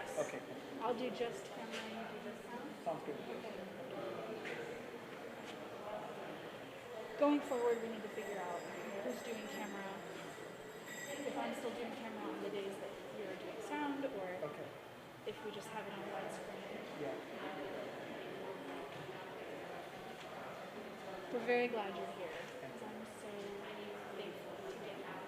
Yes. Okay, cool. I'll do just camera, you do just sound. Sounds good. Going forward, we need to figure out who's doing camera. If I'm still doing camera on the days that you're doing sound, or Okay. if we just have it on widescreen. Yeah. We're very glad you're here, because I'm so thankful to get out.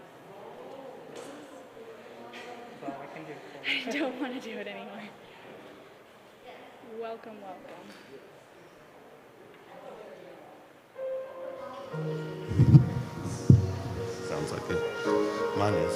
So I can do it. I don't want to do it anymore. Welcome, welcome. Sounds like it. Mine is.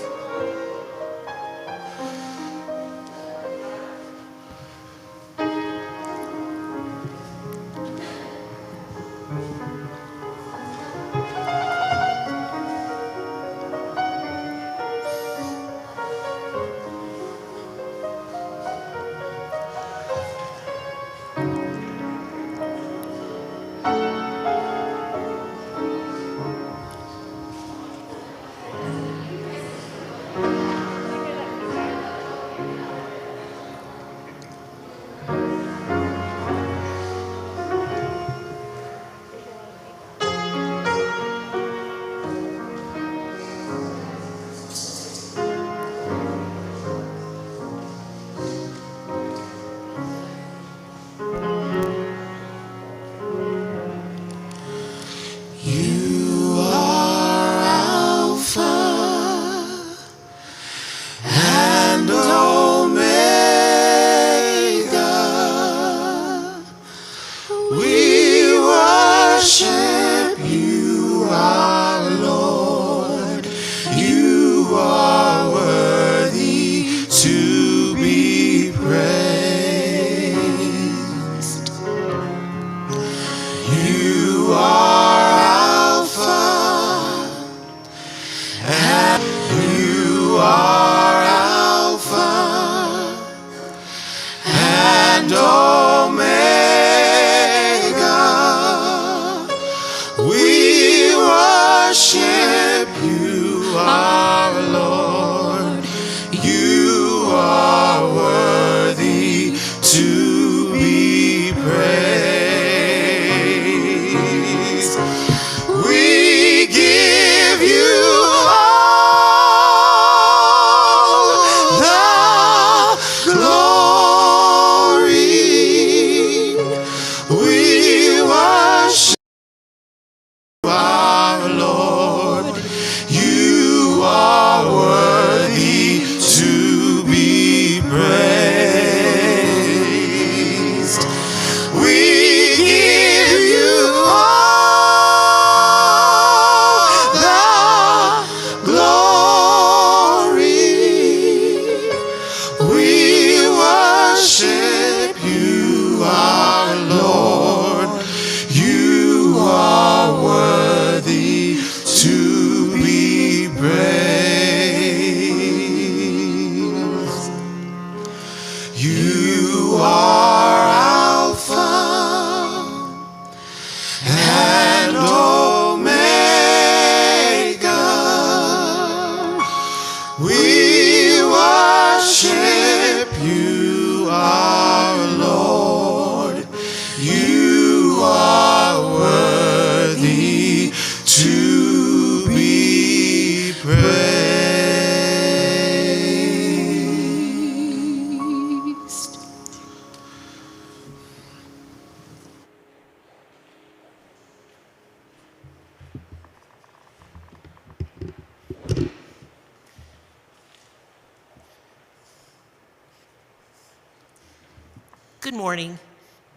Good morning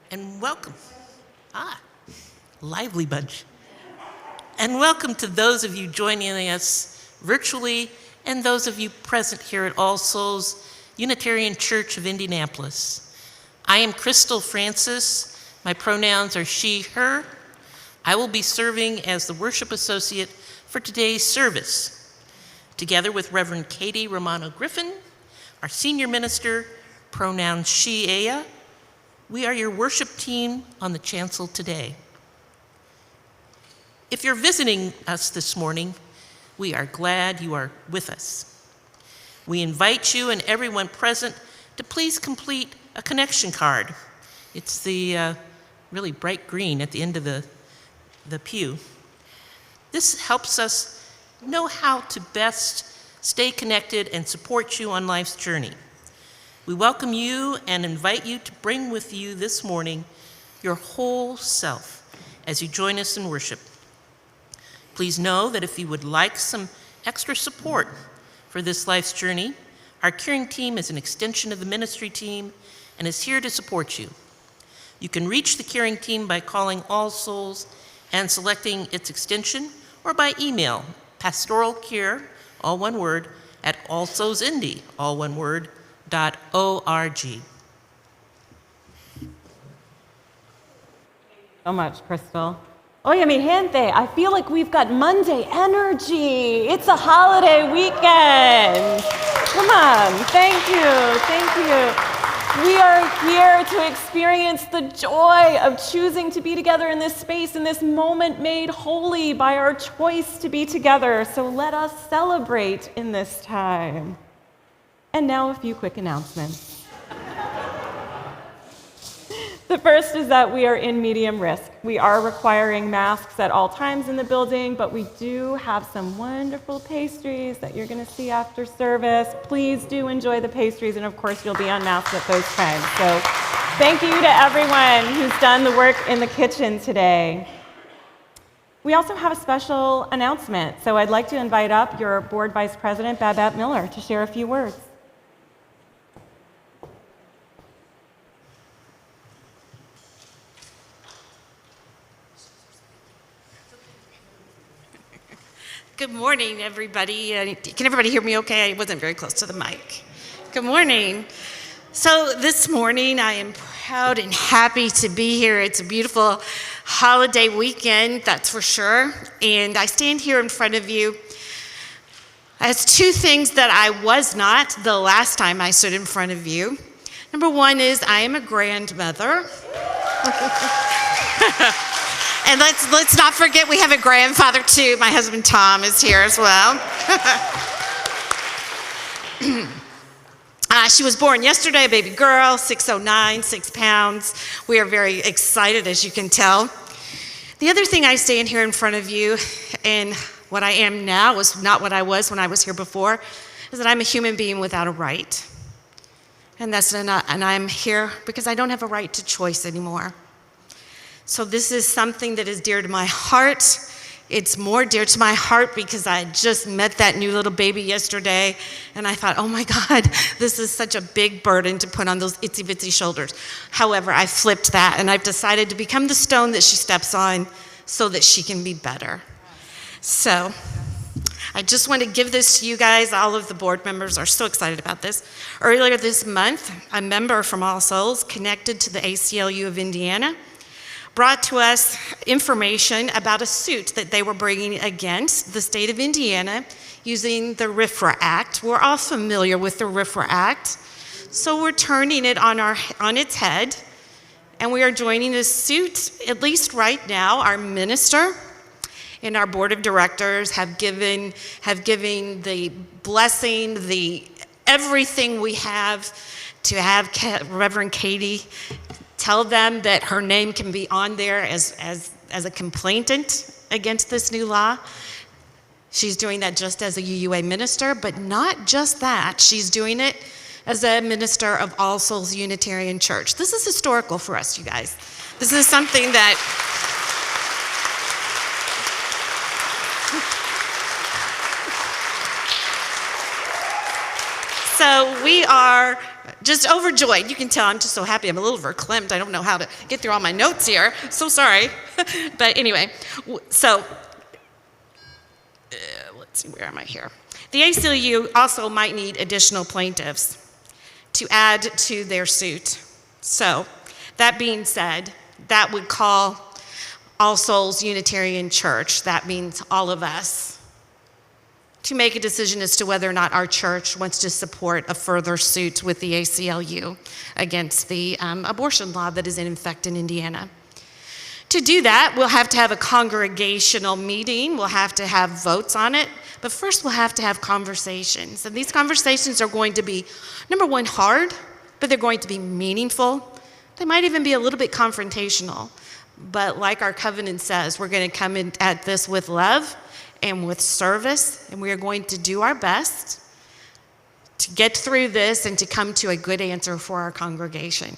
and welcome. Lively bunch. And welcome to those of you joining us virtually and those of you present here at All Souls Unitarian Church of Indianapolis. I am Crystal Francis. My pronouns are she, her. I will be serving as the worship associate for today's service, together with Reverend Katie Romano Griffin, our senior minister, pronouns she, ella. We are your worship team on the chancel today. If you're visiting us this morning, we are glad you are with us. We invite you and everyone present to please complete a connection card. It's the really bright green at the end of the pew. This helps us know how to best stay connected and support you on life's journey. We welcome you and invite you to bring with you this morning your whole self as you join us in worship. Please know that if you would like some extra support for this life's journey, our caring team is an extension of the ministry team and is here to support you. You can reach the caring team by calling All Souls and selecting its extension, or by email, pastoralcare, all one word, at allsoulsindy, all one word, .org. So much, Crystal. Oye, mi gente, I feel like we've got Monday energy. It's a holiday weekend. Come on, thank you. We are here to experience the joy of choosing to be together in this space, in this moment made holy by our choice to be together. So let us celebrate in this time. And now a few quick announcements. The first is that we are in medium risk. We are requiring masks at all times in the building, but we do have some wonderful pastries that you're going to see after service. Please do enjoy the pastries, and of course you'll be unmasked at those times. So thank you to everyone who's done the work in the kitchen today. We also have a special announcement, so I'd like to invite up your board vice president, Babette Miller, to share a few words. Good morning, everybody. Can everybody hear me okay? I wasn't very close to the mic. Good morning. So this morning, I am proud and happy to be here. It's a beautiful holiday weekend, that's for sure. And I stand here in front of you as two things that I was not the last time I stood in front of you. Number one is I am a grandmother. And let's not forget we have a grandfather too. My husband Tom is here as well. She was born yesterday, a baby girl, 6'09", 6 pounds. We are very excited, as you can tell. The other thing I stand here in front of you, and what I am now is not what I was when I was here before, is that I'm a human being without a right. And I'm here because I don't have a right to choice anymore. So this is something that is dear to my heart. It's more dear to my heart because I just met that new little baby yesterday, and I thought, oh my God, this is such a big burden to put on those itsy bitsy shoulders. However, I flipped that, and I've decided to become the stone that she steps on so that she can be better. So I just want to give this to you guys. All of the board members are so excited about this. Earlier this month, a member from All Souls connected to the ACLU of Indiana brought to us information about a suit that they were bringing against the state of Indiana using the RFRA Act. We're all familiar with the RFRA Act, so we're turning it on its head, and we are joining a suit. At least right now, our minister and our board of directors have given the blessing, the everything we have to have Reverend Katie tell them that her name can be on there as a complainant against this new law. She's doing that just as a UUA minister, but not just that. She's doing it as a minister of All Souls Unitarian Church. This is historical for us, you guys. This is something that so we are just overjoyed. You can tell I'm just so happy. I'm a little verklempt. I don't know how to get through all my notes here. So sorry. But anyway, so let's see, where am I here? The ACLU also might need additional plaintiffs to add to their suit. So that being said, that would call All Souls Unitarian Church. That means all of us, to make a decision as to whether or not our church wants to support a further suit with the ACLU against the abortion law that is in effect in Indiana. To do that, we'll have to have a congregational meeting. We'll have to have votes on it. But first, we'll have to have conversations. And these conversations are going to be, number one, hard. but they're going to be meaningful. They might even be a little bit confrontational. But like our covenant says, we're going to come in at this with love and with service, and we are going to do our best to get through this and to come to a good answer for our congregation.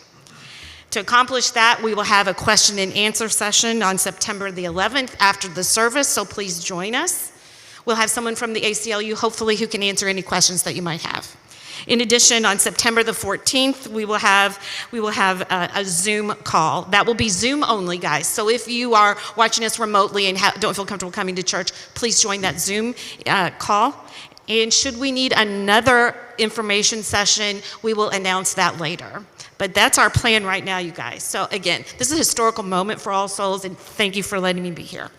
To accomplish that, we will have a question and answer session on September the 11th after the service, so please join us. We'll have someone from the ACLU, hopefully, who can answer any questions that you might have. In addition, on September the 14th, we will have a Zoom call. That will be Zoom only, guys. So if you are watching us remotely and don't feel comfortable coming to church, please join that Zoom call. And should we need another information session, we will announce that later. But that's our plan right now, you guys. So again, this is a historical moment for All Souls, and thank you for letting me be here.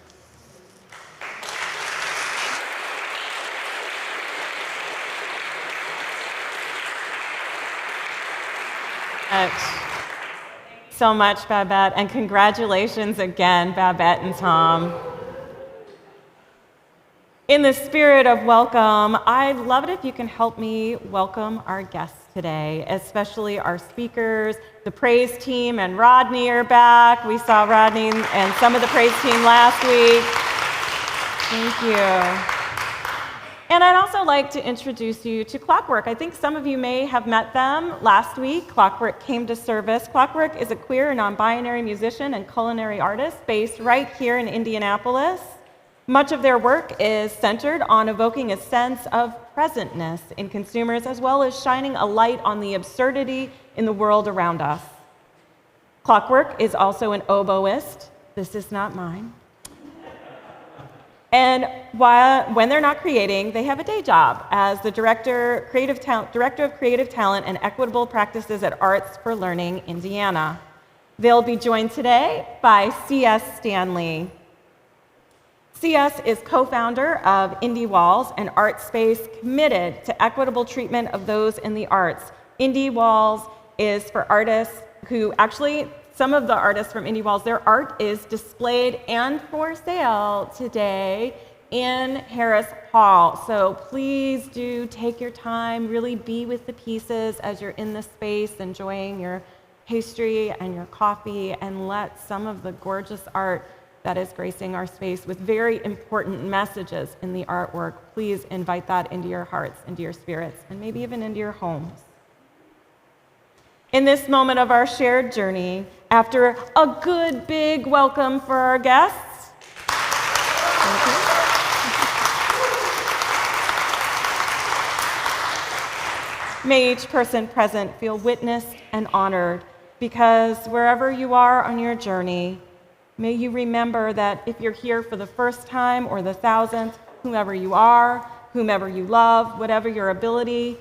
So much, Babette, and congratulations again, Babette and Tom. In the spirit of welcome, I'd love it if you can help me welcome our guests today, especially our speakers. The praise team and Rodney are back. We saw Rodney and some of the praise team last week. Thank you. And I'd also like to introduce you to Clockwork. I think some of you may have met them last week. Clockwork came to service. Clockwork is a queer and non-binary musician and culinary artist based right here in Indianapolis. Much of their work is centered on evoking a sense of presentness in consumers, as well as shining a light on the absurdity in the world around us. Clockwork is also an oboist. This is not mine. And when they're not creating, they have a day job as the Director of Creative Talent and Equitable Practices at Arts for Learning, Indiana. They'll be joined today by C.S. Stanley. C.S. is co-founder of Indie Walls, an art space committed to equitable treatment of those in the arts. Indie Walls is for artists who actually, some of the artists from Indie Walls, their art is displayed and for sale today in Harris Hall. So please do take your time, really be with the pieces as you're in the space, enjoying your pastry and your coffee, and let some of the gorgeous art that is gracing our space with very important messages in the artwork, please invite that into your hearts, into your spirits, and maybe even into your homes. In this moment of our shared journey, after a good big welcome for our guests, may each person present feel witnessed and honored, because wherever you are on your journey, may you remember that if you're here for the first time or the 1,000th, whomever you are, whomever you love, whatever your ability,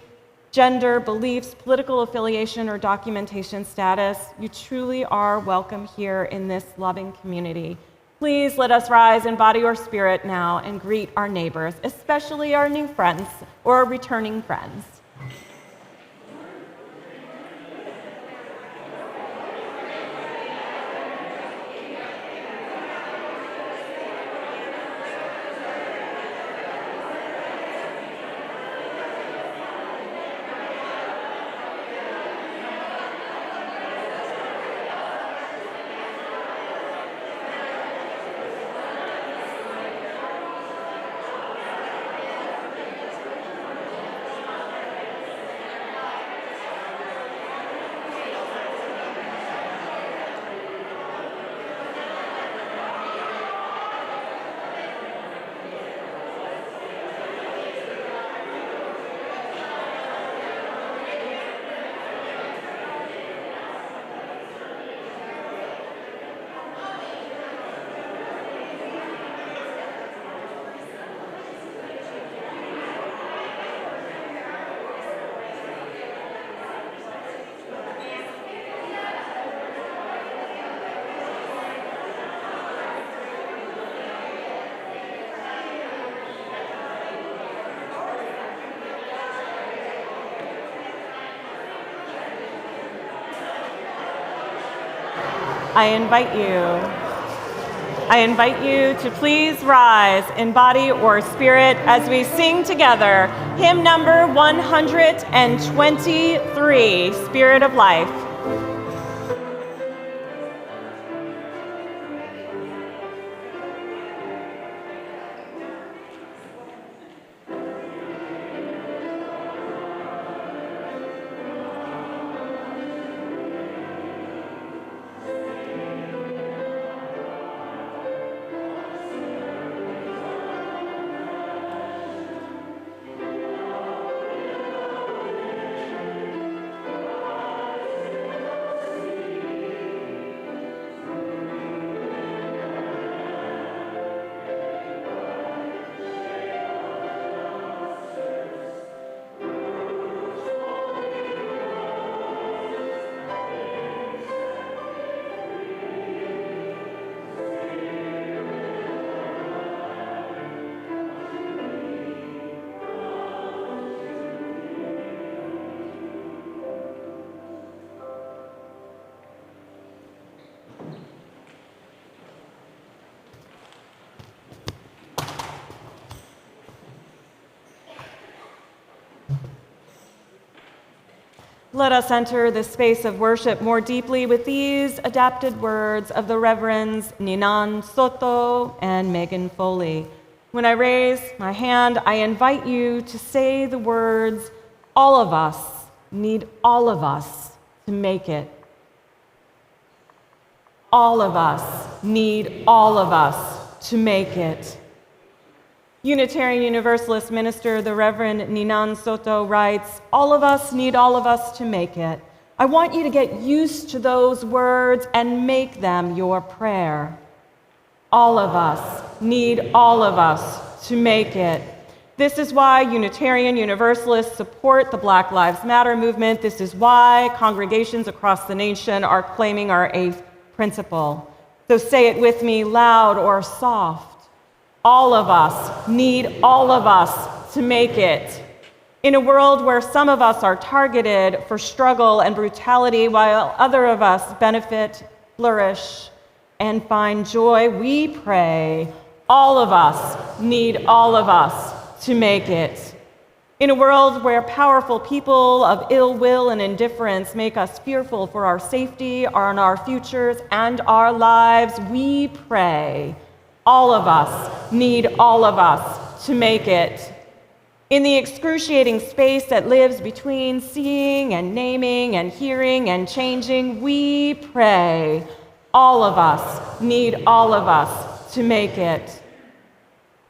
gender, beliefs, political affiliation, or documentation status, you truly are welcome here in this loving community. Please let us rise in body or spirit now and greet our neighbors, especially our new friends or returning friends. I invite you I invite you to please rise in body or spirit as we sing together hymn number 123, Spirit of Life. Let us enter the space of worship more deeply with these adapted words of the Reverends Ninan Soto and Megan Foley. When I raise my hand, I invite you to say the words, all of us need all of us to make it. All of us need all of us to make it. Unitarian Universalist minister, the Reverend Ninan Soto, writes, all of us need all of us to make it. I want you to get used to those words and make them your prayer. All of us need all of us to make it. This is why Unitarian Universalists support the Black Lives Matter movement. This is why congregations across the nation are claiming our eighth principle. So say it with me, loud or soft. All of us need all of us to make it. In a world where some of us are targeted for struggle and brutality while other of us benefit, flourish, and find joy, we pray, all of us need all of us to make it. In a world where powerful people of ill will and indifference make us fearful for our safety, our futures, and our lives, we pray, all of us need all of us to make it. In the excruciating space that lives between seeing and naming and hearing and changing, we pray, all of us need all of us to make it.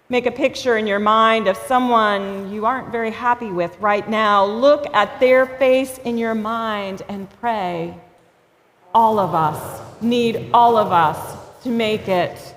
Make a picture in your mind of someone you aren't very happy with right now. Look at their face in your mind and pray, all of us need all of us to make it.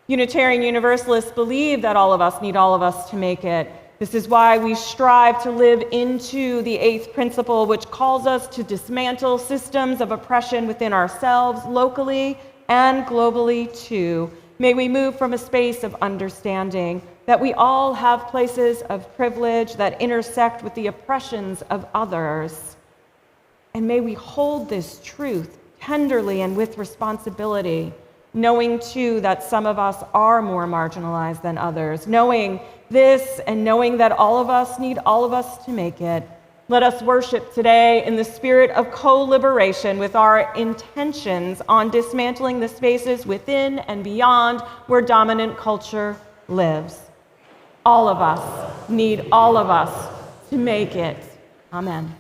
Unitarian Universalists believe that all of us need all of us to make it. This is why we strive to live into the eighth principle, which calls us to dismantle systems of oppression within ourselves, locally and globally too. May we move from a space of understanding that we all have places of privilege that intersect with the oppressions of others. And may we hold this truth tenderly and with responsibility, knowing too that some of us are more marginalized than others. Knowing this and knowing that all of us need all of us to make it, let us worship today in the spirit of co-liberation with our intentions on dismantling the spaces within and beyond where dominant culture lives. All of us need all of us to make it. Amen.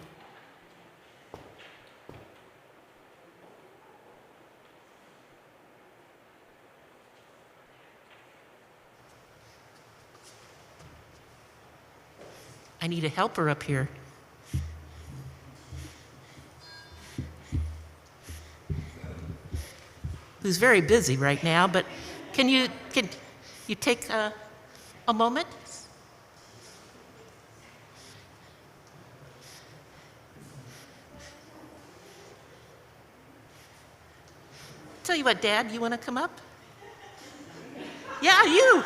I need a helper up here. Who's very busy right now, but can you take a moment? Tell you what, Dad, you want to come up? Yeah, you.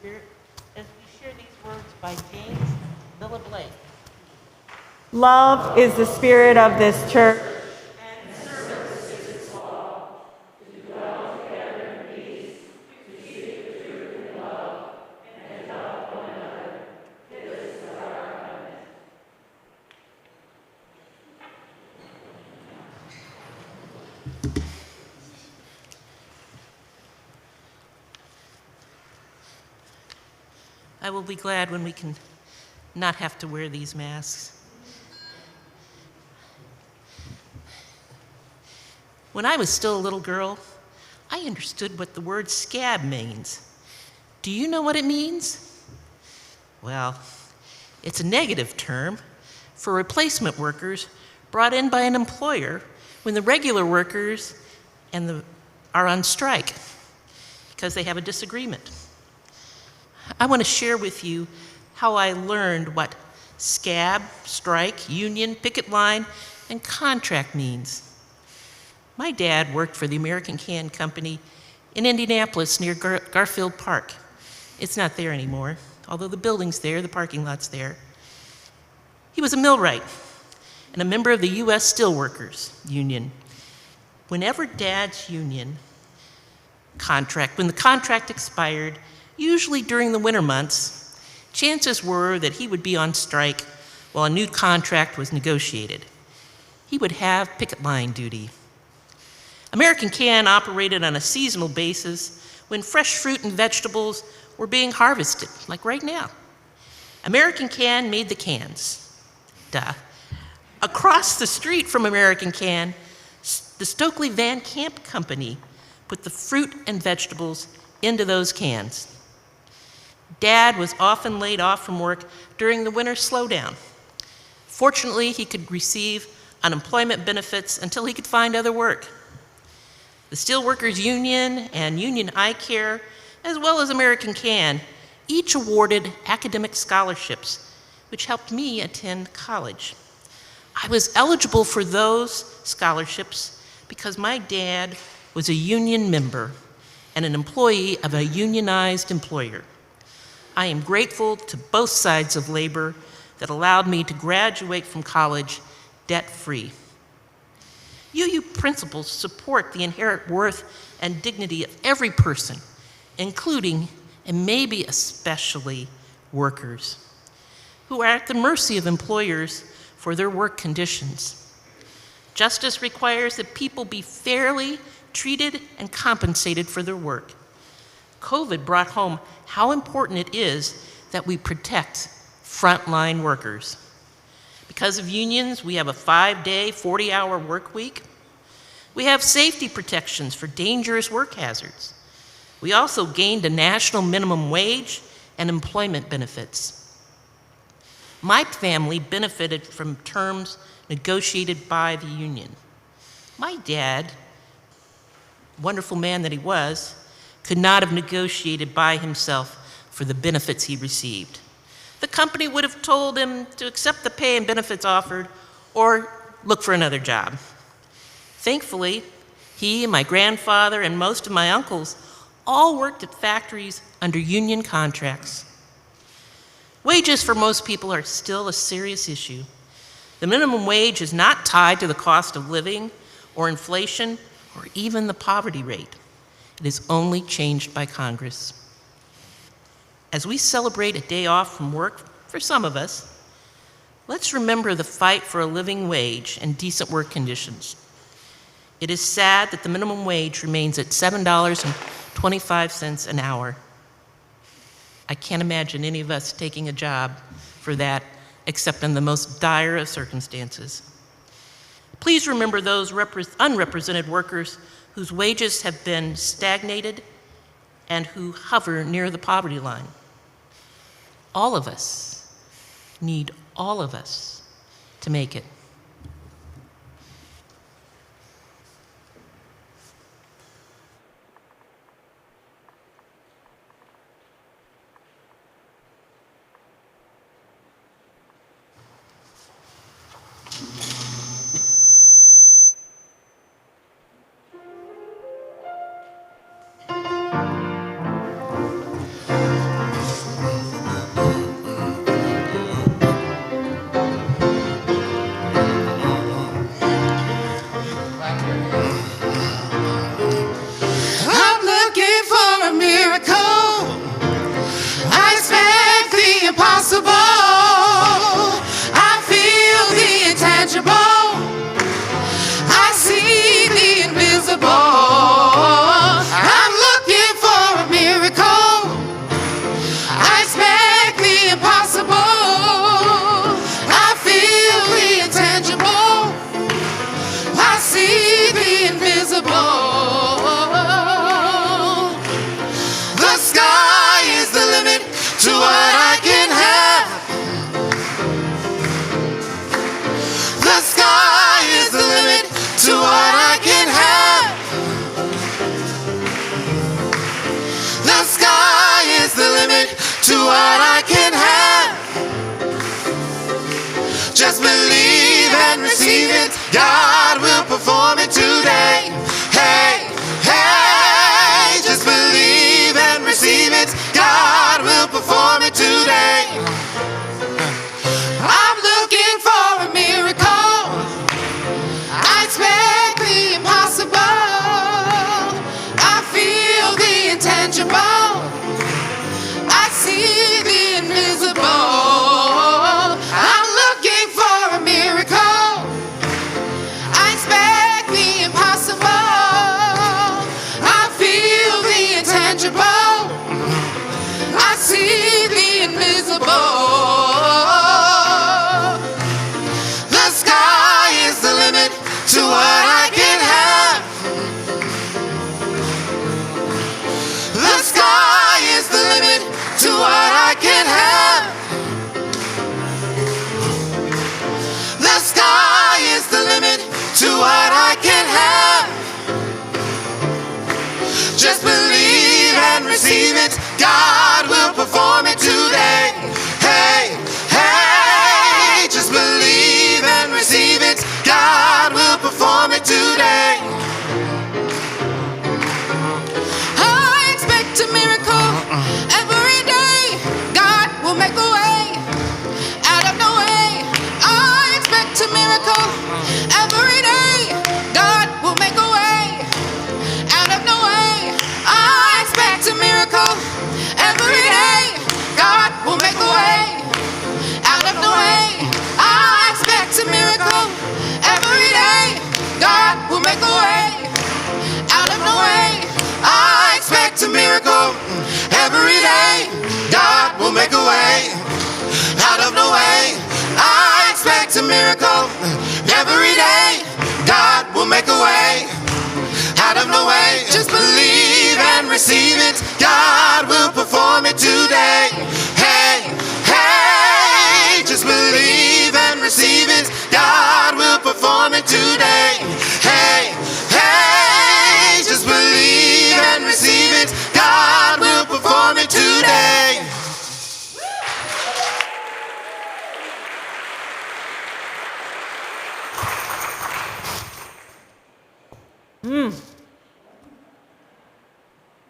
Spirit as we share these words by James Villa Blake. Love is the spirit of this church. I will be glad when we can not have to wear these masks. When I was still a little girl, I understood what the word scab means. Do you know what it means? Well, it's a negative term for replacement workers brought in by an employer when the regular workers are on strike because they have a disagreement. I want to share with you how I learned what scab, strike, union, picket line, and contract means. My dad worked for the American Can Company in Indianapolis near Garfield Park. It's not there anymore, although the building's there, the parking lot's there. He was a millwright and a member of the U.S. Steelworkers Union. Whenever Dad's union when the contract expired, usually during the winter months, chances were that he would be on strike while a new contract was negotiated. He would have picket line duty. American Can operated on a seasonal basis when fresh fruit and vegetables were being harvested, like right now. American Can made the cans. Duh. Across the street from American Can, the Stokely Van Camp Company put the fruit and vegetables into those cans. Dad was often laid off from work during the winter slowdown. Fortunately, he could receive unemployment benefits until he could find other work. The Steelworkers Union and Union Eye Care, as well as American Can, each awarded academic scholarships, which helped me attend college. I was eligible for those scholarships because my dad was a union member and an employee of a unionized employer. I am grateful to both sides of labor that allowed me to graduate from college debt-free. UU principles support the inherent worth and dignity of every person, including, and maybe especially, workers, who are at the mercy of employers for their work conditions. Justice requires that people be fairly treated and compensated for their work. COVID brought home how important it is that we protect frontline workers. Because of unions, we have a 5-day, 40-hour work week. We have safety protections for dangerous work hazards. We also gained a national minimum wage and employment benefits. My family benefited from terms negotiated by the union. My dad, wonderful man that he was, could not have negotiated by himself for the benefits he received. The company would have told him to accept the pay and benefits offered or look for another job. Thankfully, he, my grandfather, and most of my uncles all worked at factories under union contracts. Wages for most people are still a serious issue. The minimum wage is not tied to the cost of living or inflation or even the poverty rate. It is only changed by Congress. As we celebrate a day off from work for some of us, let's remember the fight for a living wage and decent work conditions. It is sad that the minimum wage remains at $7.25 an hour. I can't imagine any of us taking a job for that except in the most dire of circumstances. Please remember those unrepresented workers whose wages have been stagnated and who hover near the poverty line. All of us need all of us to make it. Just believe and receive it. God will perform it today. Hey, hey, just believe and receive it. God will perform it today. I'm looking for a miracle. I expect the impossible. I feel the intangible. I see the invisible. I'm looking for a miracle. I expect the impossible. I feel the intangible. I see the invisible. The sky is the limit to what I can have. The sky is the limit to what I can have. The sky is the limit to what I can have. Just believe and receive it. God will perform it today. Hey, hey, just believe and receive it. God will perform it today. I expect a miracle every day. God will make a way out of no way. I expect a miracle every day. God will make a way out of no way. I expect a miracle every day. God will make a way out of no way. I expect a miracle every day. God will make a way out of no way. I expect a miracle every day. God will make a way out of no way. I expect a miracle every day. God will make a way out of no way. Just believe and receive it. God will perform it today. Hey, hey, just believe and receive it. God will perform it today. Hey, hey, just believe and receive it. God will perform it today.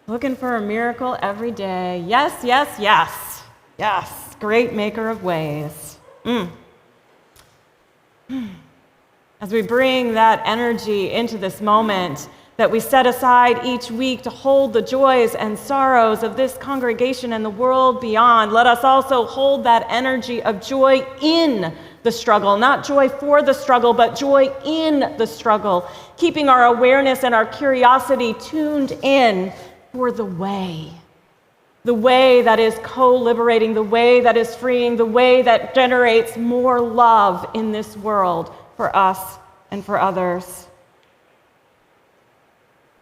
Looking for a miracle every day. Yes, yes, yes. Yes. Great maker of ways. As we bring that energy into this moment that we set aside each week to hold the joys and sorrows of this congregation and the world beyond, let us also hold that energy of joy in the struggle, not joy for the struggle, but joy in the struggle, keeping our awareness and our curiosity tuned in for the way that is co-liberating, the way that is freeing, the way that generates more love in this world for us and for others.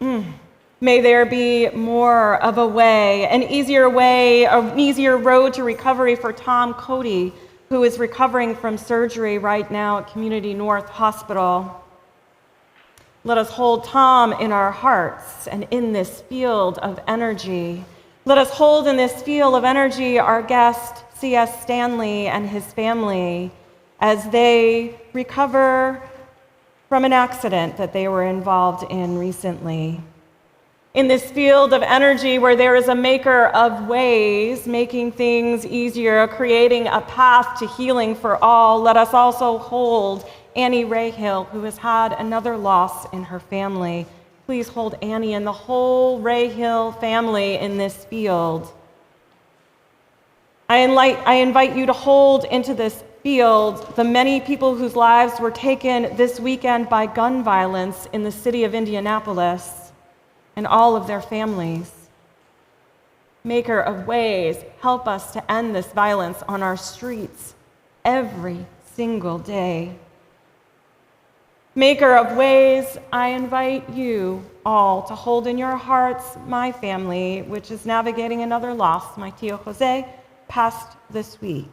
May there be more of a way, an easier road to recovery for Tom Cody, who is recovering from surgery right now at Community North Hospital. Let us hold Tom in our hearts and in this field of energy. Let us hold in this field of energy our guest, C.S. Stanley, and his family as they recover from an accident that they were involved in recently. In this field of energy where there is a maker of ways, making things easier, creating a path to healing for all, let us also hold Annie Rayhill, who has had another loss in her family. Please hold Annie and the whole Rayhill family in this field. I invite you to hold into this field the many people whose lives were taken this weekend by gun violence in the city of Indianapolis and all of their families. Maker of ways, help us to end this violence on our streets every single day. Maker of ways, I invite you all to hold in your hearts my family, which is navigating another loss. My Tio Jose passed this week.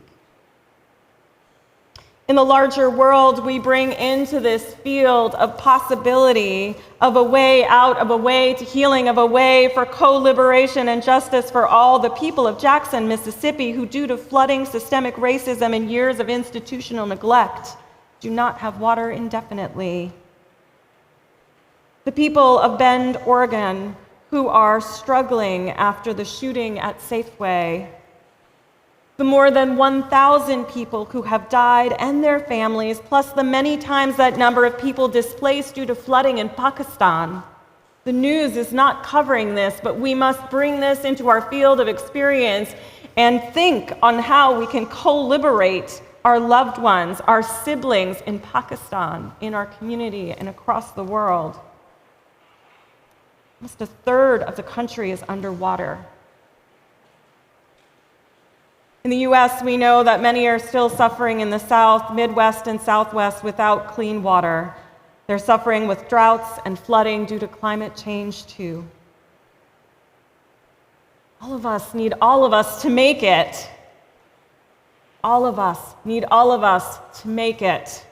In the larger world, we bring into this field of possibility, of a way out, of a way to healing, of a way for co-liberation and justice for all the people of Jackson, Mississippi, who due to flooding, systemic racism, and years of institutional neglect, do not have water indefinitely. The people of Bend, Oregon, who are struggling after the shooting at Safeway. The more than 1,000 people who have died and their families, plus the many times that number of people displaced due to flooding in Pakistan. The news is not covering this, but we must bring this into our field of experience and think on how we can co-liberate our loved ones, our siblings in Pakistan, in our community, and across the world. Almost a third of the country is underwater. In the US, we know that many are still suffering in the South, Midwest, and Southwest without clean water. They're suffering with droughts and flooding due to climate change, too. All of us need all of us to make it. All of us need all of us to make it.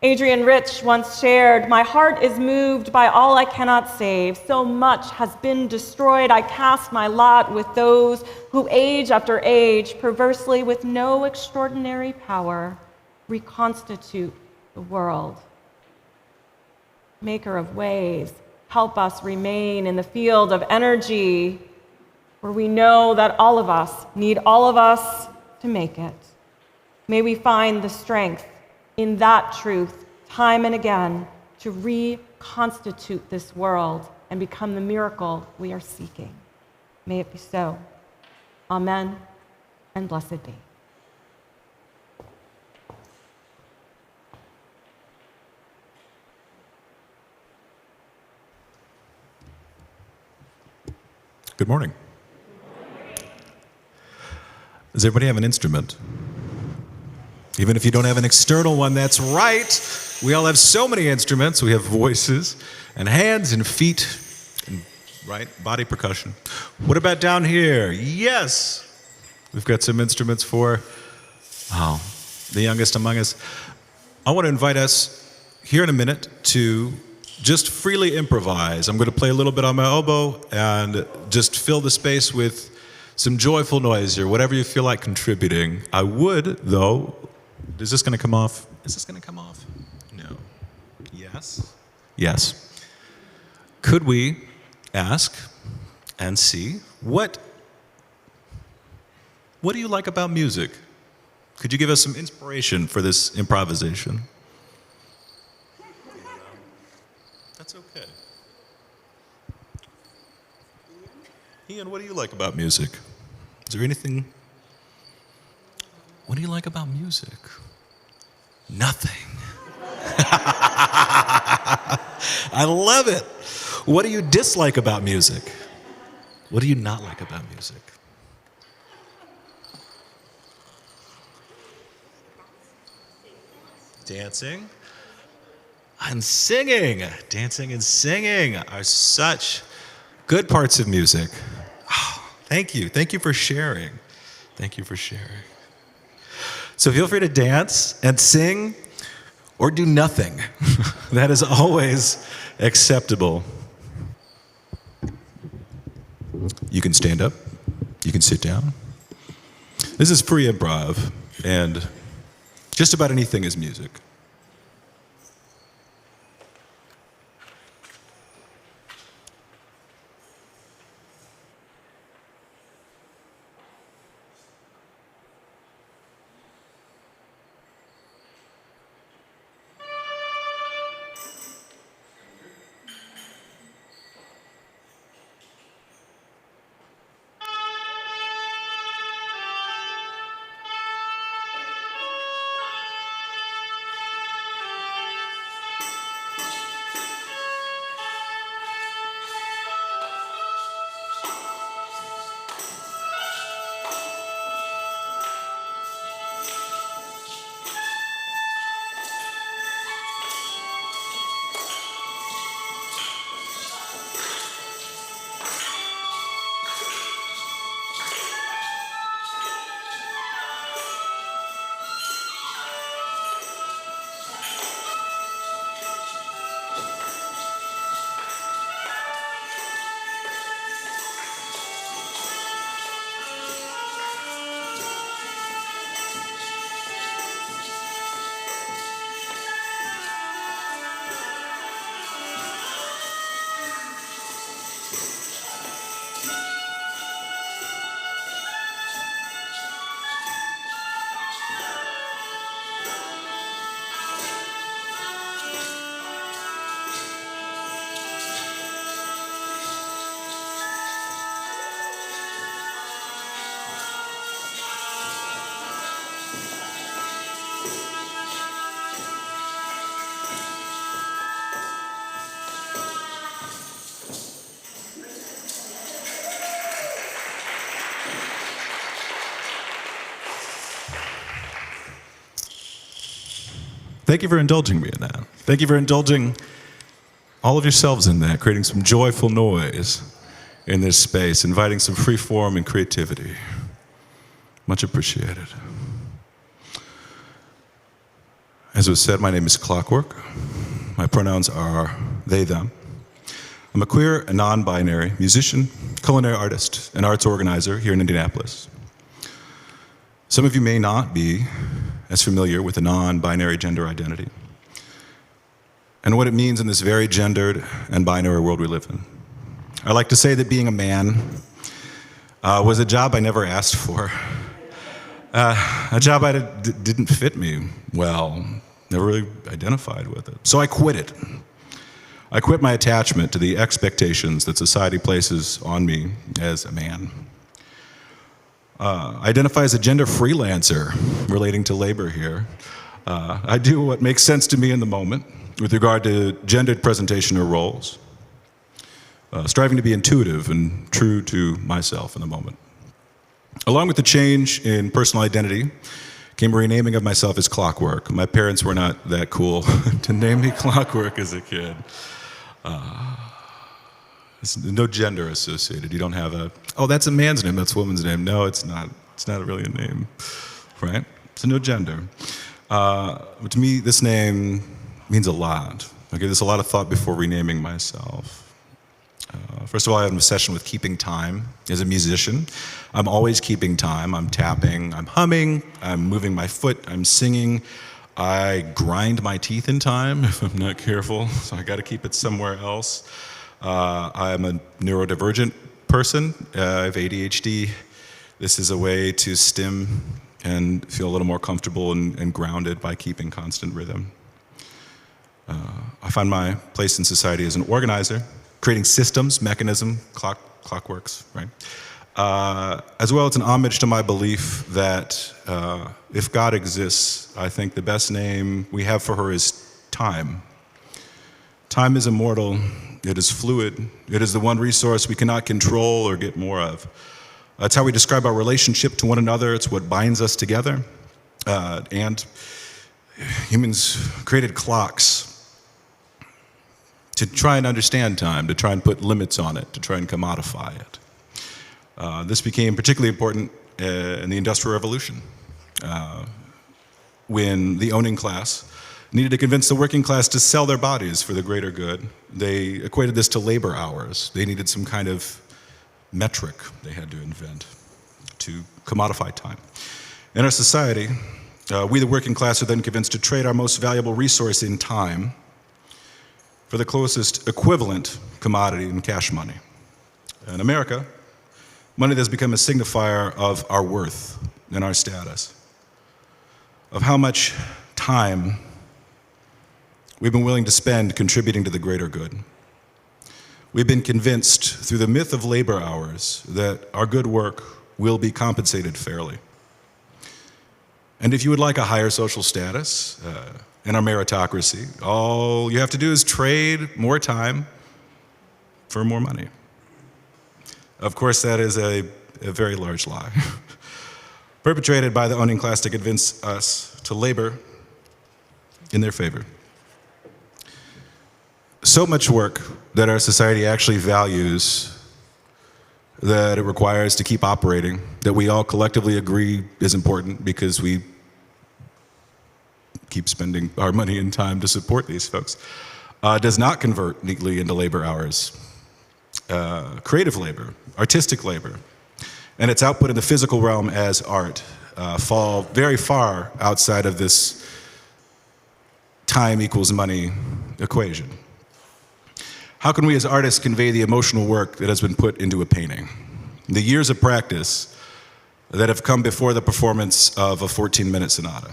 Adrienne Rich once shared, "My heart is moved by all I cannot save. So much has been destroyed. I cast my lot with those who age after age, perversely with no extraordinary power, reconstitute the world." Maker of ways, help us remain in the field of energy where we know that all of us need all of us to make it. May we find the strength in that truth, time and again, to reconstitute this world and become the miracle we are seeking. May it be so. Amen, and blessed be. Good morning. Does everybody have an instrument? Even if you don't have an external one, that's right. We all have so many instruments. We have voices and hands and feet and, right, body percussion. What about down here? Yes. We've got some instruments for, the youngest among us. I want to invite us here in a minute to just freely improvise. I'm going to play a little bit on my oboe and just fill the space with some joyful noise here, whatever you feel like contributing. I would, though, is this going to come off? Is this going to come off? No. Yes? Yes. Could we ask and see what do you like about music? Could you give us some inspiration for this improvisation? That's okay. Ian, what do you like about music? Is there anything? What do you like about music? Nothing. I love it. What do you dislike about music? What do you not like about music? Dancing and singing. Dancing and singing are such good parts of music. Oh, thank you. Thank you for sharing. Thank you for sharing. So feel free to dance and sing or do nothing. That is always acceptable. You can stand up. You can sit down. This is free improv, and just about anything is music. thank you for indulging me in that. Thank you for indulging all of yourselves in that, creating some joyful noise in this space, inviting some free form and creativity. Much appreciated. As was said, my name is Clockwork. My pronouns are they, them. I'm a queer and non-binary musician, culinary artist, and arts organizer here in Indianapolis. Some of you may not be as familiar with the non-binary gender identity and what it means in this very gendered and binary world we live in. I like to say that being a man was a job I never asked for. A job that didn't fit me well, never really identified with it. So I quit it. I quit my attachment to the expectations that society places on me as a man. I identify as a gender freelancer relating to labor here. I do what makes sense to me in the moment with regard to gendered presentation or roles, striving to be intuitive and true to myself in the moment. Along with the change in personal identity came a renaming of myself as Clockwork. My parents were not that cool to name me Clockwork as a kid. There's no gender associated. You don't have a, oh, that's a man's name, that's a woman's name. No, it's not. It's not really a name, right? So no gender. But to me, this name means a lot. I gave this a lot of thought before renaming myself. First of all, I have an obsession with keeping time. As a musician, I'm always keeping time. I'm tapping, I'm humming, I'm moving my foot, I'm singing. I grind my teeth in time if I'm not careful, so I gotta keep it somewhere else. I'm a neurodivergent person. I have ADHD. This is a way to stim and feel a little more comfortable and grounded by keeping constant rhythm. I find my place in society as an organizer, creating systems, mechanism, clockworks, right? As well as an homage to my belief that if God exists, I think the best name we have for her is time. Time is immortal, it is fluid, it is the one resource we cannot control or get more of. It's how we describe our relationship to one another, it's what binds us together. And humans created clocks to try and understand time, to try and put limits on it, to try and commodify it. This became particularly important in the Industrial Revolution, when the owning class needed to convince the working class to sell their bodies for the greater good. They equated this to labor hours. They needed some kind of metric they had to invent to commodify time. In our society, we the working class are then convinced to trade our most valuable resource in time for the closest equivalent commodity in cash money. In America, money has become a signifier of our worth and our status, of how much time we've been willing to spend contributing to the greater good. We've been convinced through the myth of labor hours that our good work will be compensated fairly. And if you would like a higher social status in our meritocracy, all you have to do is trade more time for more money. Of course, that is a very large lie, perpetrated by the owning class to convince us to labor in their favor. So much work that our society actually values, that it requires to keep operating, that we all collectively agree is important because we keep spending our money and time to support these folks, does not convert neatly into labor hours. Creative labor, artistic labor, and its output in the physical realm as art fall very far outside of this time equals money equation. How can we as artists convey the emotional work that has been put into a painting? The years of practice that have come before the performance of a 14-minute sonata.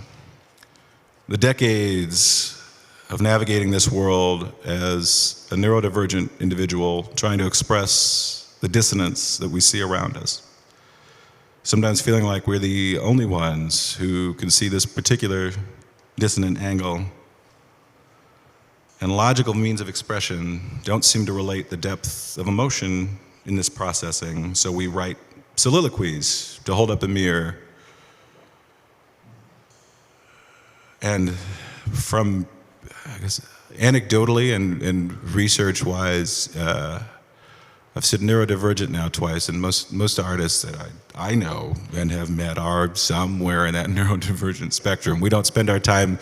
The decades of navigating this world as a neurodivergent individual trying to express the dissonance that we see around us. Sometimes feeling like we're the only ones who can see this particular dissonant angle. And logical means of expression don't seem to relate the depth of emotion in this processing, so we write soliloquies to hold up a mirror and from, I guess, anecdotally and research-wise, I've said neurodivergent now twice, and most artists that I know and have met are somewhere in that neurodivergent spectrum. We don't spend our time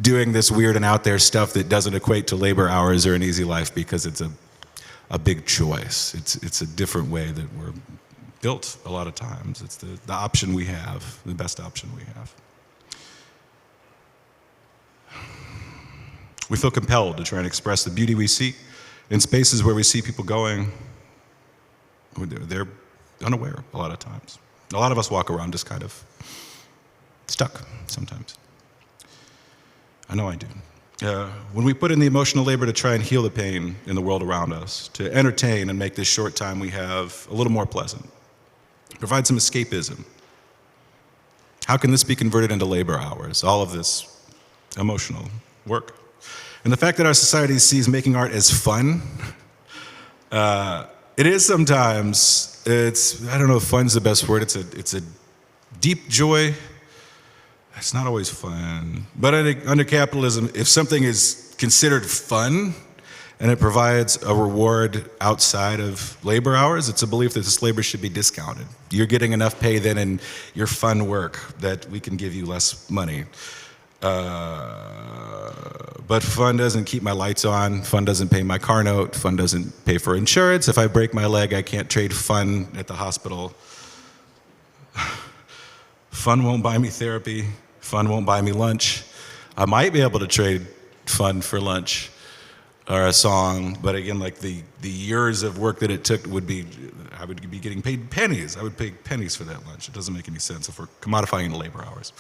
doing this weird and out there stuff that doesn't equate to labor hours or an easy life because it's a big choice. It's a different way that we're built a lot of times. It's the option we have, the best option we have. We feel compelled to try and express the beauty we see in spaces where we see people going. They're unaware a lot of times. A lot of us walk around just kind of stuck sometimes. I know I do. When we put in the emotional labor to try and heal the pain in the world around us, to entertain and make this short time we have a little more pleasant, provide some escapism, how can this be converted into labor hours? All of this emotional work. And the fact that our society sees making art as fun, it is sometimes, I don't know if fun's the best word, it's a deep joy. It's not always fun. But under capitalism, if something is considered fun and it provides a reward outside of labor hours, it's a belief that this labor should be discounted. You're getting enough pay then in your fun work that we can give you less money. But fun doesn't keep my lights on, fun doesn't pay my car note, fun doesn't pay for insurance. If I break my leg, I can't trade fun at the hospital. Fun won't buy me therapy, fun won't buy me lunch. I might be able to trade fun for lunch or a song, but again, like the years of work that it took I would be getting paid pennies. I would pay pennies for that lunch. It doesn't make any sense if we're commodifying labor hours.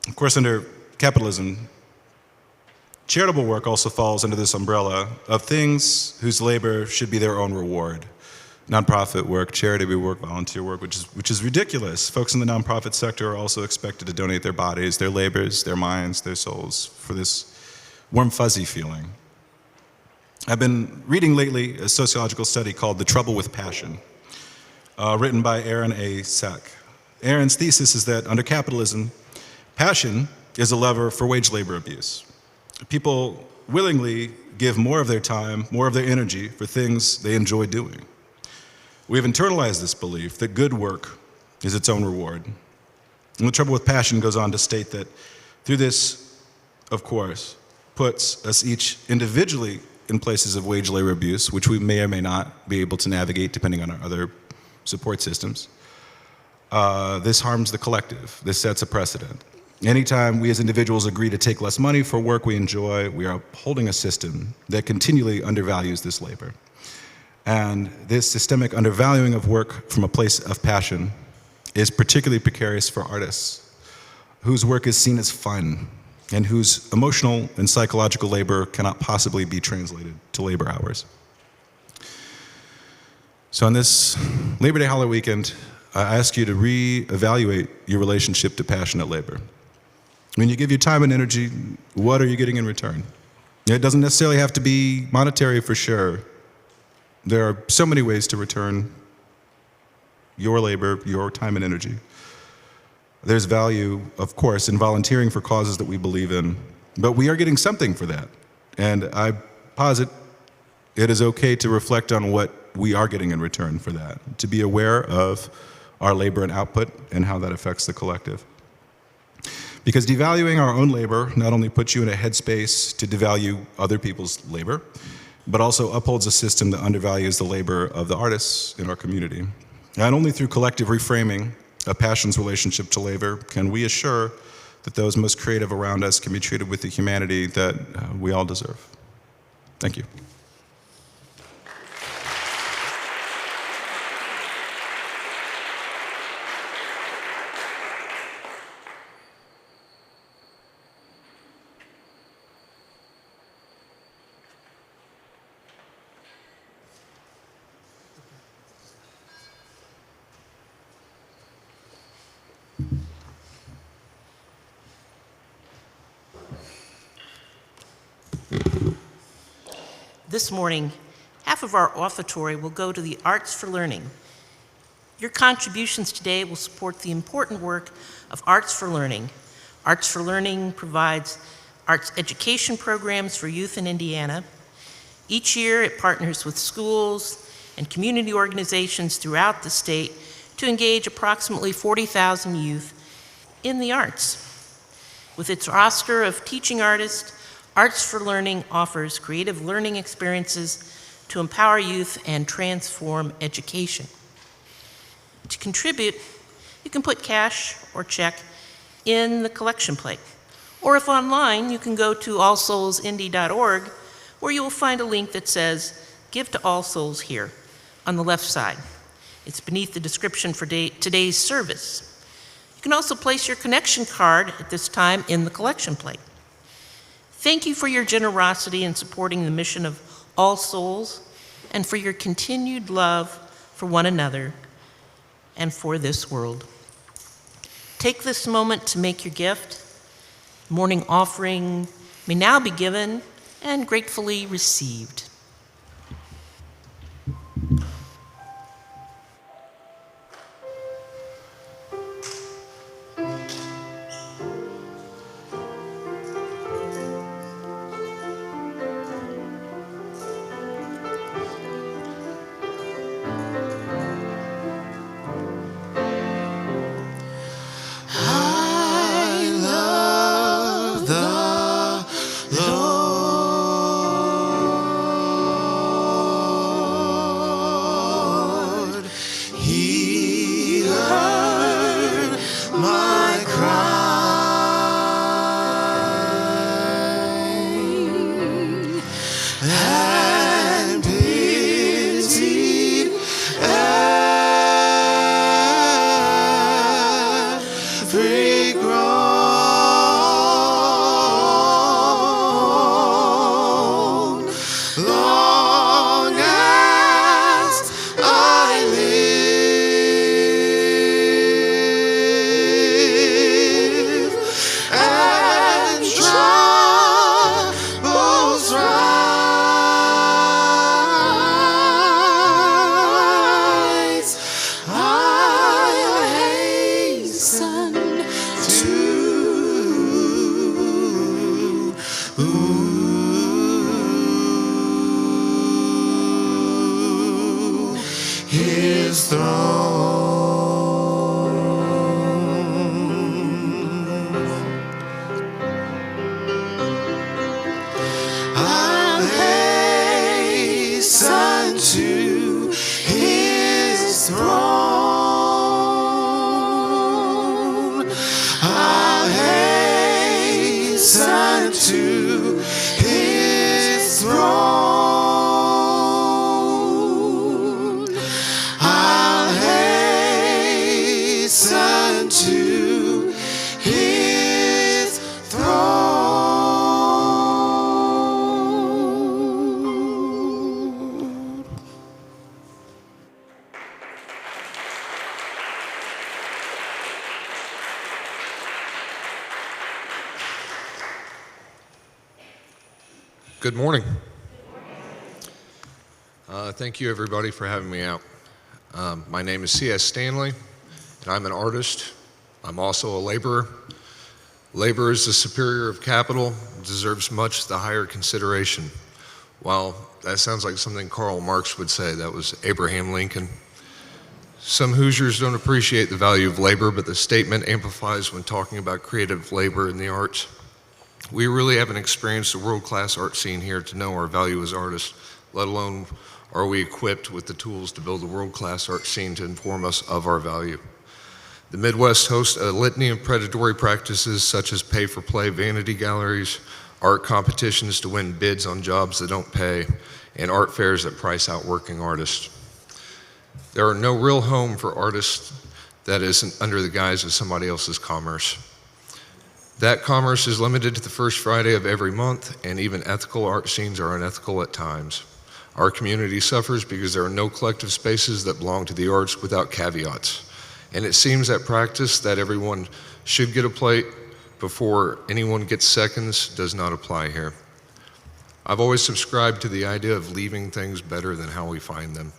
Of course, under capitalism, charitable work also falls under this umbrella of things whose labor should be their own reward. Nonprofit work, charity work, volunteer work, which is ridiculous. Folks in the nonprofit sector are also expected to donate their bodies, their labors, their minds, their souls for this warm, fuzzy feeling. I've been reading lately a sociological study called The Trouble with Passion, written by Aaron A. Sack. Aaron's thesis is that under capitalism, passion is a lever for wage labor abuse. People willingly give more of their time, more of their energy for things they enjoy doing. We've internalized this belief that good work is its own reward. And The Trouble with Passion goes on to state that through this, of course, puts us each individually in places of wage labor abuse, which we may or may not be able to navigate depending on our other support systems. This harms the collective. This sets a precedent. Anytime we as individuals agree to take less money for work we enjoy, we are upholding a system that continually undervalues this labor. And this systemic undervaluing of work from a place of passion is particularly precarious for artists whose work is seen as fun and whose emotional and psychological labor cannot possibly be translated to labor hours. So on this Labor Day holiday weekend, I ask you to reevaluate your relationship to passionate labor. When you give your time and energy, what are you getting in return? It doesn't necessarily have to be monetary for sure. There are so many ways to return your labor, your time and energy. There's value, of course, in volunteering for causes that we believe in, but we are getting something for that. And I posit it is okay to reflect on what we are getting in return for that, to be aware of our labor and output and how that affects the collective. Because devaluing our own labor not only puts you in a headspace to devalue other people's labor, but also upholds a system that undervalues the labor of the artists in our community. And only through collective reframing of passion's relationship to labor can we assure that those most creative around us can be treated with the humanity that we all deserve. Thank you. This morning, half of our offertory will go to the Arts for Learning. Your contributions today will support the important work of Arts for Learning. Arts for Learning provides arts education programs for youth in Indiana. Each year, it partners with schools and community organizations throughout the state to engage approximately 40,000 youth in the arts. With its roster of teaching artists, Arts for Learning offers creative learning experiences to empower youth and transform education. To contribute, you can put cash or check in the collection plate. Or if online, you can go to allsoulsindy.org, where you will find a link that says, Give to All Souls here, on the left side. It's beneath the description for today's service. You can also place your connection card at this time in the collection plate. Thank you for your generosity in supporting the mission of All Souls and for your continued love for one another and for this world. Take this moment to make your gift. Morning offering may now be given and gratefully received. His throne. I'll hasten to His throne. I'll hasten to His throne. To His throne. Good morning. Thank you, everybody, for having me out. My name is C.S. Stanley, and I'm an artist. I'm also a laborer. Labor is the superior of capital, deserves much the higher consideration. While that sounds like something Karl Marx would say, that was Abraham Lincoln. Some Hoosiers don't appreciate the value of labor, but the statement amplifies when talking about creative labor in the arts. We really haven't experienced a world-class art scene here to know our value as artists, let alone are we equipped with the tools to build a world-class art scene to inform us of our value. The Midwest hosts a litany of predatory practices such as pay-for-play vanity galleries, art competitions to win bids on jobs that don't pay, and art fairs that price out working artists. There are no real home for artists that isn't under the guise of somebody else's commerce. That commerce is limited to the first Friday of every month, and even ethical art scenes are unethical at times. Our community suffers because there are no collective spaces that belong to the arts without caveats. And it seems that practice that everyone should get a plate before anyone gets seconds does not apply here. I've always subscribed to the idea of leaving things better than how we find them.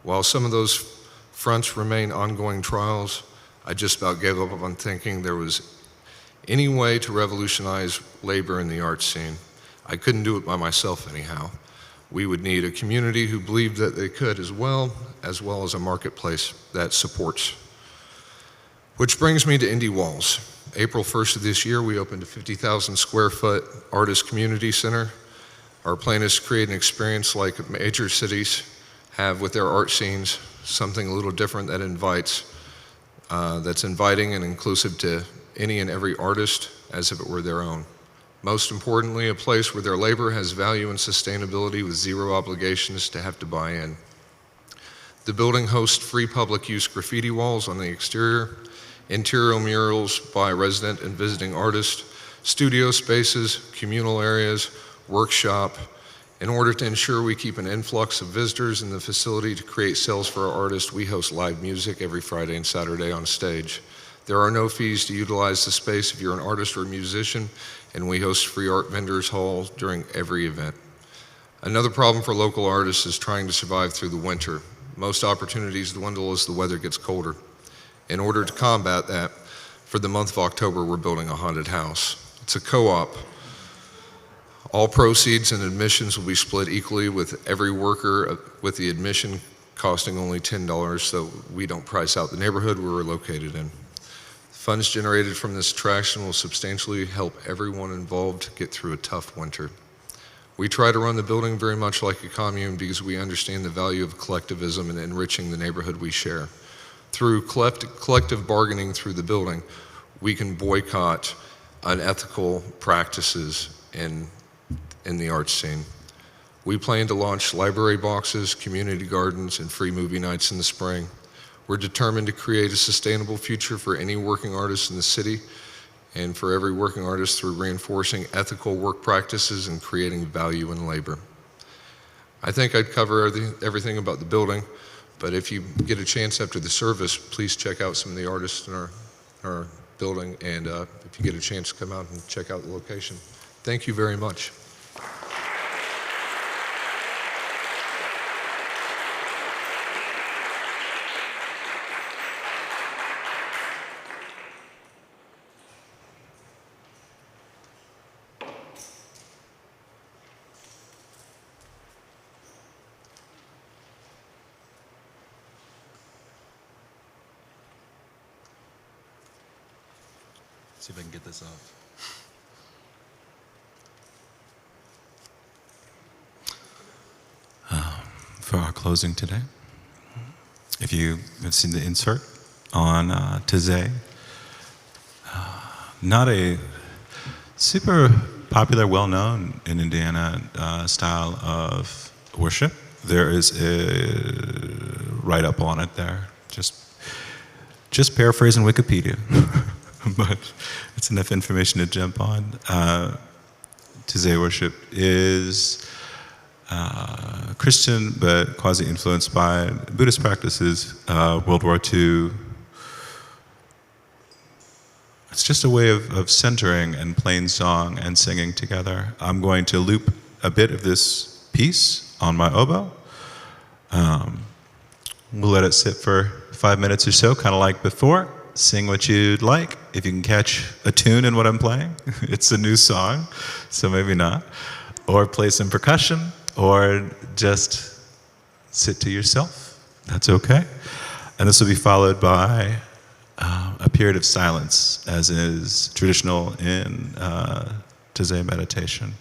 While some of those Fronts remain ongoing trials. I just about gave up on thinking there was any way to revolutionize labor in the arts scene. I couldn't do it by myself anyhow. We would need a community who believed that they could as well as a marketplace that supports. Which brings me to Indie Walls. April 1st of this year, we opened a 50,000 square foot artist community center. Our plan is to create an experience like major cities have with their art scenes, something a little different that invites, that's inviting and inclusive to any and every artist as if it were their own. Most importantly, a place where their labor has value and sustainability with zero obligations to have to buy in. The building hosts free public use graffiti walls on the exterior, interior murals by resident and visiting artists, studio spaces, communal areas, workshop, in order to ensure we keep an influx of visitors in the facility to create sales for our artists. We host live music every Friday and Saturday on stage. There are no fees to utilize the space if you're an artist or a musician, and we host free art vendors hall during every event. Another problem for local artists is trying to survive through the winter. Most opportunities dwindle as the weather gets colder. In order to combat that, for the month of October, we're building a haunted house. It's a co-op. All proceeds and admissions will be split equally with every worker, with the admission costing only $10, so we don't price out the neighborhood we're located in. Funds generated from this attraction will substantially help everyone involved get through a tough winter. We try to run the building very much like a commune because we understand the value of collectivism and enriching the neighborhood we share. Through collective bargaining through the building, we can boycott unethical practices in the arts scene. We plan to launch library boxes, community gardens, and free movie nights in the spring. We're determined to create a sustainable future for any working artist in the city and for every working artist through reinforcing ethical work practices and creating value in labor. I think I'd cover everything about the building, but if you get a chance after the service, please check out some of the artists in our building, and if you get a chance, come out and check out the location. Thank you very much. See if I can get this off. For our closing today, if you have seen the insert on Tizay, not a super popular, well-known in Indiana style of worship. There is a write-up on it there, just paraphrasing Wikipedia. But it's enough information to jump on. Tizay worship is Christian, but quasi-influenced by Buddhist practices, World War II. It's just a way of centering and playing song and singing together. I'm going to loop a bit of this piece on my oboe. We'll let it sit for 5 minutes or so, kind of like before. Sing what you'd like. If you can catch a tune in what I'm playing, it's a new song, so maybe not. Or play some percussion, or just sit to yourself. That's okay. And this will be followed by a period of silence, as is traditional in Tizay meditation.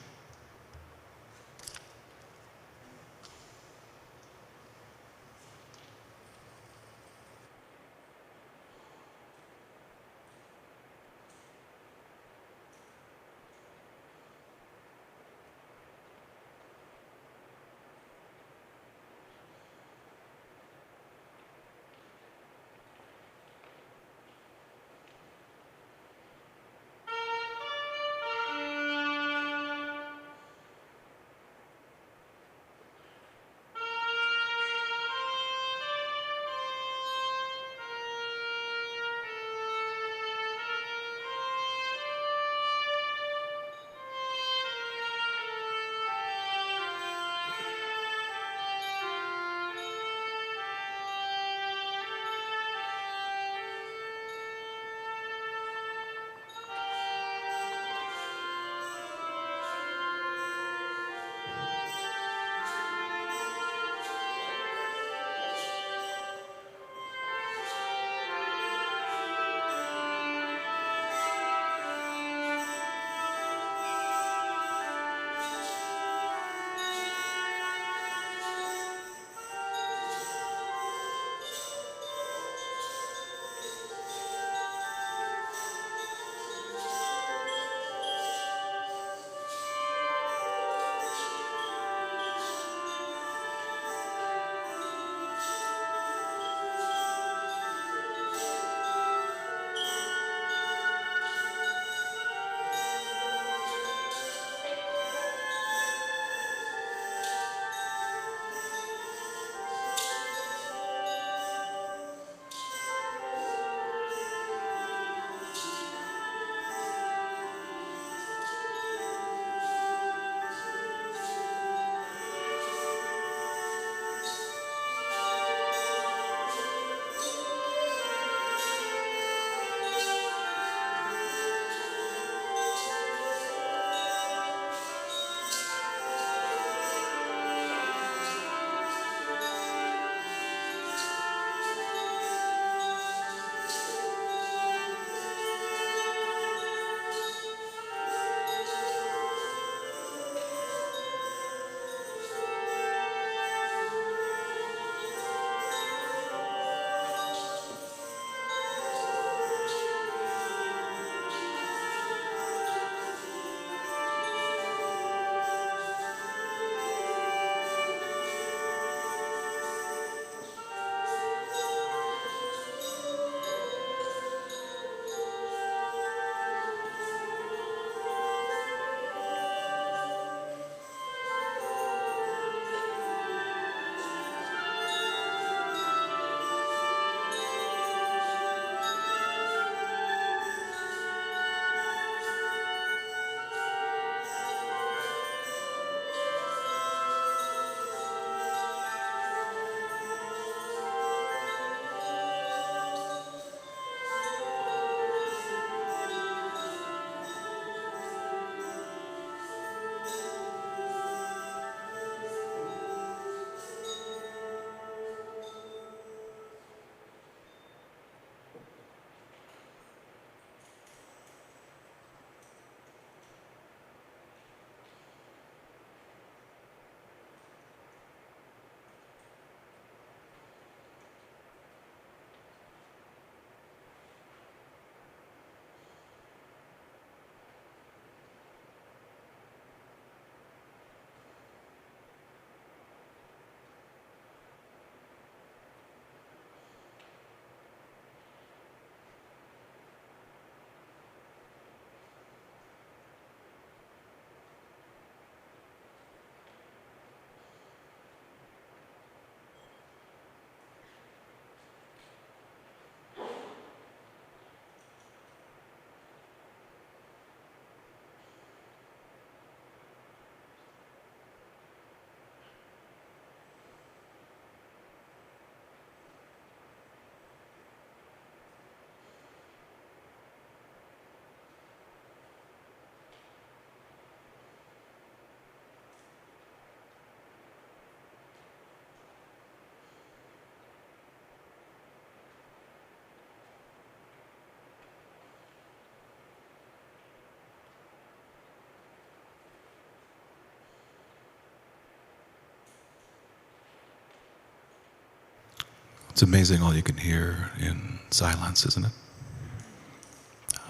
It's amazing all you can hear in silence, isn't it?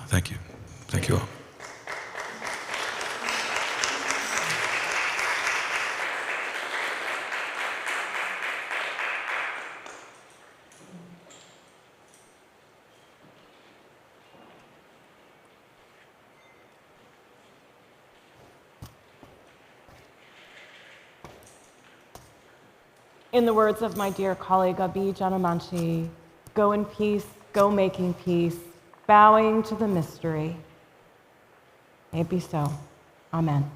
Thank you. Thank you all. In the words of my dear colleague Abi Janamanchi, go in peace, go making peace, bowing to the mystery. May it be so. Amen.